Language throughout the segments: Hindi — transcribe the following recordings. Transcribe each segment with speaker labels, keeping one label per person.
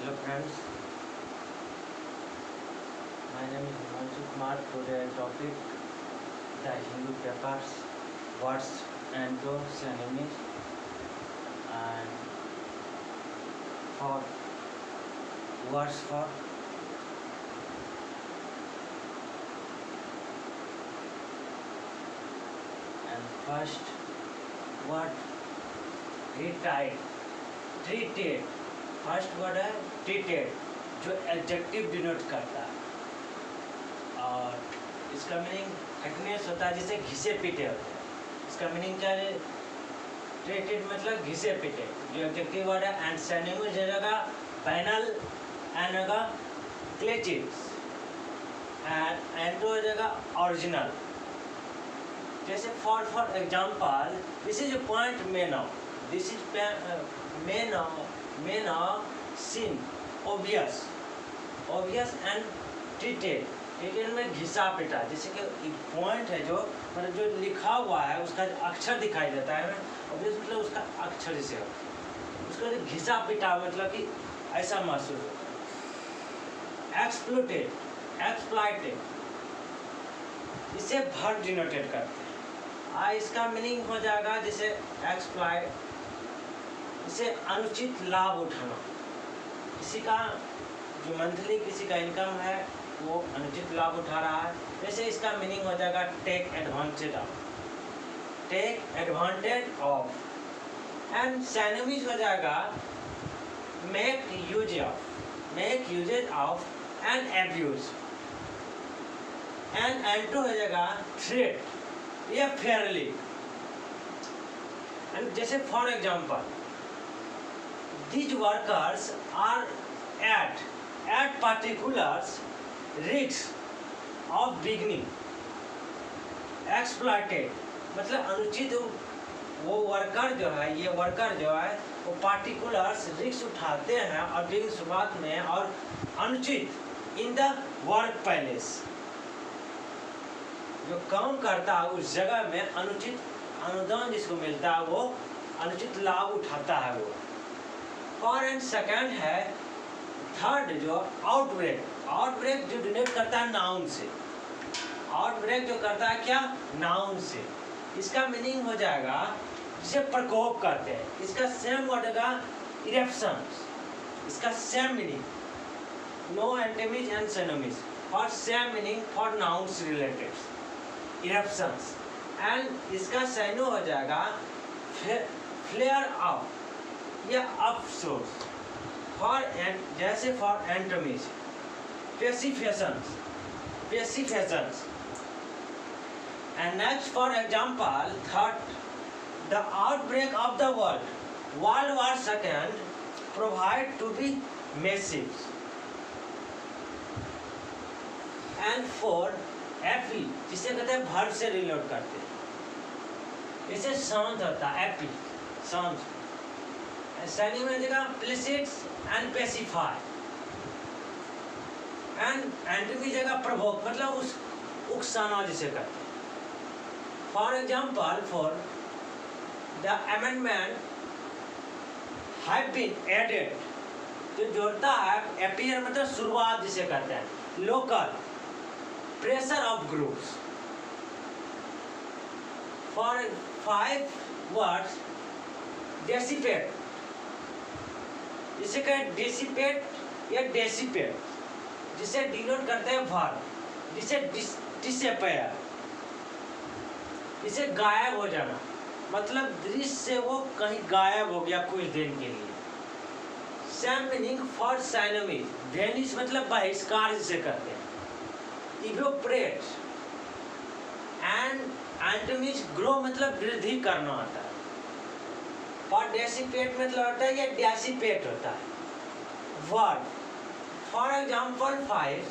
Speaker 1: Hello friends, my name is Himanshu Kumar. Today topic the Hindu papers, words and synonyms, and for words for and first word treated first word है ट्रीटेड जो एडजेक्टिव डिनोट करता है और इसका मीनिंग थिकनेस होता है जिसे घिसे पीटे होते हैं। इसका मीनिंग क्या है? ट्रीटेड मतलब घिसे पीटे जो एडजेक्टिव वर्ड है। एंड सिनोनिम जगह पैनल एंड होगा क्लेचिव्स एंड तो जगह ओरिजिनल। जैसे for example this is a point may now, this is may now seem obvious and treated में घिसा पिटा। जैसे कि एक पॉइंट है जो मतलब जो लिखा हुआ है उसका अक्षर दिखाई देता है ऑब्वियस मतलब उसका अक्षर से उसका घिसा पिटा मतलब कि ऐसा महसूस होता है। एक्सप्लॉइटेड इसे वर्ब डिनोटेड करते हैं। इसका मीनिंग हो जाएगा जैसे एक्सप्लॉइट इसे अनुचित लाभ उठाना। किसी का जो मंथली किसी का इनकम है वो अनुचित लाभ उठा रहा है, जैसे इसका मीनिंग हो जाएगा take advantage of. And synonyms हो जाएगा make usages of and abuse. And to हो जाएगा थ्रेट या फेयरली। एंड जैसे for example these workers are at particular risk of beginning exploited मतलब अनुचित वो वर्कर जो है वो पार्टिकुलर्स रिस्क उठाते हैं और बिगिनिंग शुरुआत में और अनुचित इन द वर्क प्लेस जो काम करता है उस जगह में अनुचित अनुदान जिसको मिलता है वो अनुचित लाभ उठाता है वो। और एंड सेकंड है थर्ड जो आउटब्रेक जो डिनोट करता है नाउन से। आउटब्रेक जो करता है क्या? नाउन से। इसका मीनिंग हो जाएगा जिसे प्रकोप करते हैं। इसका सेम वर्ड का इरेप्शंस, इसका same meaning no antonyms and synonyms for same meaning for nouns related eruptions. And इसका साइनो हो जाएगा फ्लेयर ऑफ या अफसोस। फॉर एंड जैसे for antonyms pacifications and next for example third the outbreak of the world war second provide to be massive. And four AP जिसे कहते हैं वर्ब से रिलेट करते हैं। इसे शांत होता है एपी शांत। सैनिक में जगह प्लिसिट्स एंड पेसिफाई एंड की जगह प्रवोक मतलब उस उकसाना जिसे कहते हैं। For example for the amendment have been added जो जोड़ता है अपीयर मतलब शुरुआत जिसे कहते हैं। Local pressure of groups. For 5 words dissipate जिसे कहें डिसिपेट या डेसिपेट जिसे डिनोट करते हैं वर्ब, जिसे डिसअपियर इसे गायब हो जाना मतलब दृश्य से वो कहीं गायब हो गया कुछ दिन के लिए। Same meaning for synonym vanish मतलब बहिष्कार जिसे कहते हैं। इवोपरेट एंड एंटोनिम्स ग्रो मतलब वृद्धि करना होता है। फॉर डेसिपेट मतलब होता है या डेसिपेट होता है word. For example 5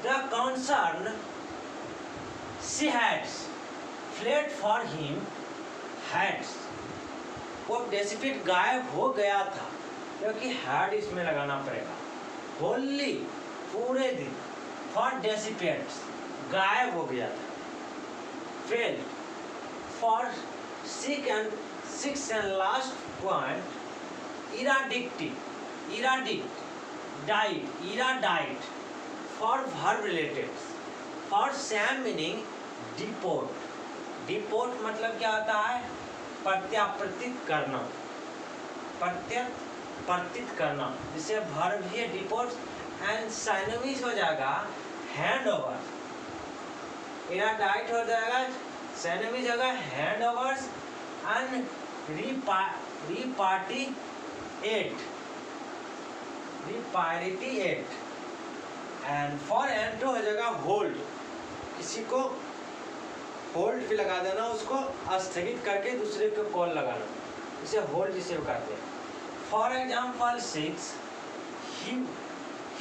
Speaker 1: the concern she heads fled for him heads. वो डेसिपेट गायब हो गया था क्योंकि हैड इसमें लगाना पड़ेगा। होली पूरे दिन फॉर डेसिपेट्स गायब हो गया था। Fail for sick and six and last point इराडिक्ट died, era died. For verb related. For same meaning deport. Deport मतलब क्या होता है? प्रत्यावर्तित करना, प्रत्यावर्तित करना, जिसे verb भी है deport and synonyms हो जाएगा hand over. era died हो जाएगा, synonyms होगा hand overs and repatriate. And for and to हो जाएगा होल्ड, किसी को होल्ड पे लगा देना, उसको स्थगित करके दूसरे को कॉल लगाना, इसे होल्ड जिसे कहते हैं. For example 6,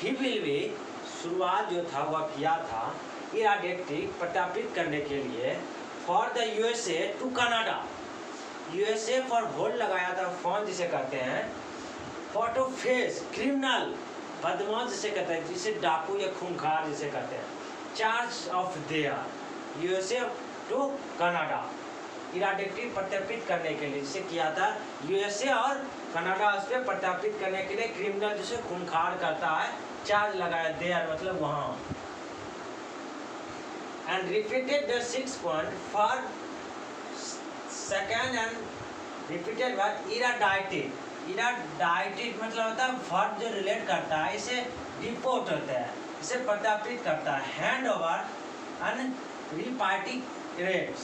Speaker 1: he will B, शुरुआत जो था वह किया था इराडेक्टिव, प्रत्यावर्तित करने के लिए. For the USA to Canada, USA for hold लगाया था, फॉन जिसे कहते हैं. फॉर टू फेस क्रिमिनल, बदमाश जिसे कहते हैं, जिसे डाकू या खूंखार जिसे कहते हैं. Charge of there, USA to Canada, इराडेक्टिव प्रत्यावर्तित करने के लिए जिसे किया था यूएसए और कनाडा, उस पर प्रत्यावर्तित करने के लिए क्रिमिनल जिसे खूंखार करता है, चार्ज लगाया देयर मतलब वहाँ. And repeated the 6 point for second and repeated word irradiated. Irradiated मतलब होता है वर्ब जो रिलेट करता है, इसे डिपोर्ट होता है, इसे प्रत्यावर्तित करता है. Hand over and repatriates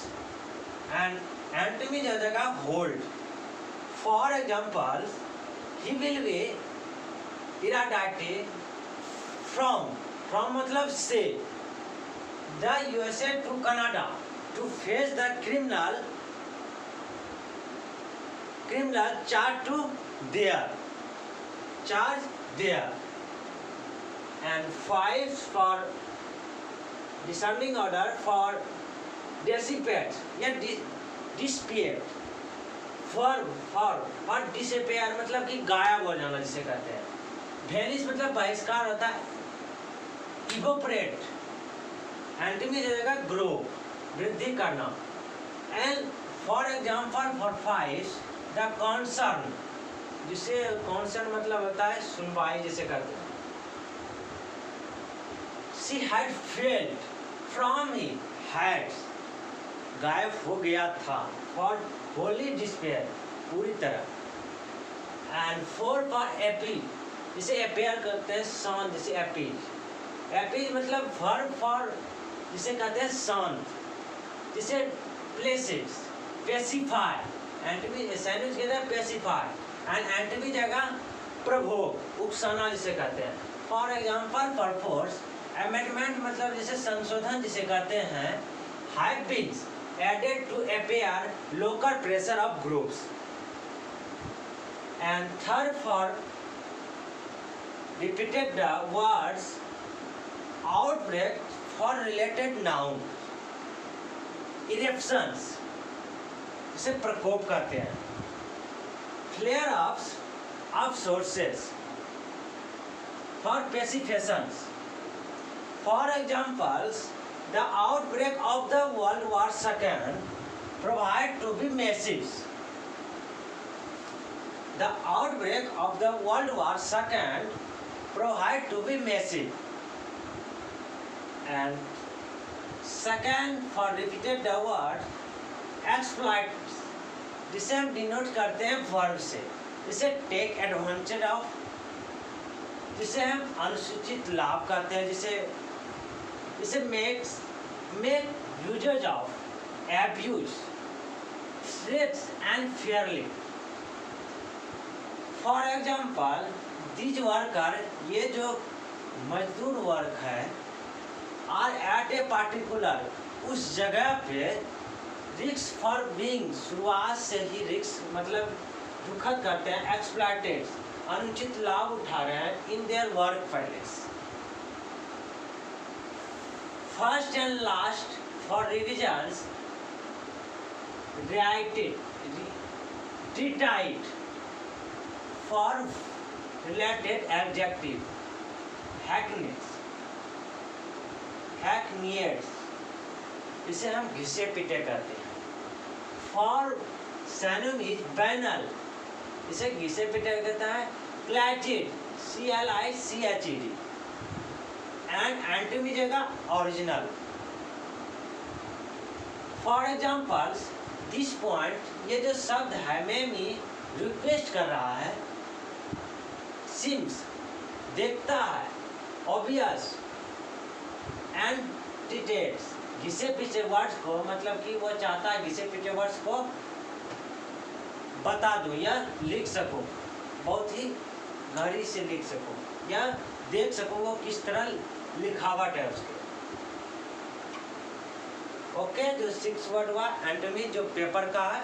Speaker 1: and antonym हो जाएगा hold. For example he will be इराडाइटेड फ्रॉम, फ्रॉम मतलब से, the USA to Canada to face the criminal charge to there, charge there. And 5 for descending order for dissipate या dissipate. for disappear मतलब कि गायब हो जाना जिसे कहते हैं. vanish मतलब बहिष्कार होता है. evaporate, एंटोमी हो जाएगा grow, वृद्धि करना. and for example for 5 the concern, जिसे कॉन्सर्न मतलब होता है सुनवाई जिसे कहते हैं. She had failed from he, had गायब हो गया था. फॉर होली डिस्पेयर, पूरी तरह. एंड फॉर एपी, जिसे अपेयर करते हैं सन, जिसे एपीज. एपीज मतलब वर्ब फॉर जिसे कहते हैं सन, जिसे प्लेसेस, पेसिफाई. एंटोमी सैंडविच कहते हैं पेसिफाई एंड एंटोमी जगह प्रभोग, उकसाना जिसे कहते हैं. फॉर एग्जाम्पल परफोर्स, अमेंडमेंट मतलब जिसे संशोधन जिसे कहते हैं. Have been added to appear local pressure of groups. And third for repeated the words outbreak for related noun. Eruptions इसे प्रकोप करते हैं. Flare of sources for pacifications. For examples the outbreak of the world war second provide to be massive. The outbreak of the world war second provide to be massive. And second for repeated the word exploit, जिसे हम डिनोट करते हैं वर्ब से, जिसे टेक एडवांटेज ऑफ, जिसे हम अनुचित लाभ करते हैं, जिसे make usages of, abuse, threats and fairly. For example these worker, ये जो मजदूर वर्ग है, आर एट ए पार्टिकुलर, उस जगह पे रिक्स फॉर बीइंग, शुरुआत से ही रिक्स मतलब दुखद करते हैं. एक्सप्लॉइटेड, अनुचित लाभ उठा रहे हैं. In their work place. First and last for revisions retired, for related adjective. Hackneyed, इसे हम घिसे पीटे करते हैं. फॉर सैनोमीज बैनल, इसे घिसे पीटे कहता है. प्लेटेड CLICHED एंड एंटोमी जगह original. For examples this point, ये जो शब्द है मेमी रिक्वेस्ट कर रहा है, सिम्स देखता है, ऑब्वियस एंड डिटेल्स घिसे पीछे वर्ड्स को, मतलब कि वो चाहता है घिसे पीछे वर्ड्स को बता दूं या लिख सकूं, बहुत ही गहरी से लिख सकूं या देख सकूं वो किस तरह लिखावट है उसके। ओके, जो 6 वर्ड हुआ एंटोमी जो पेपर का है,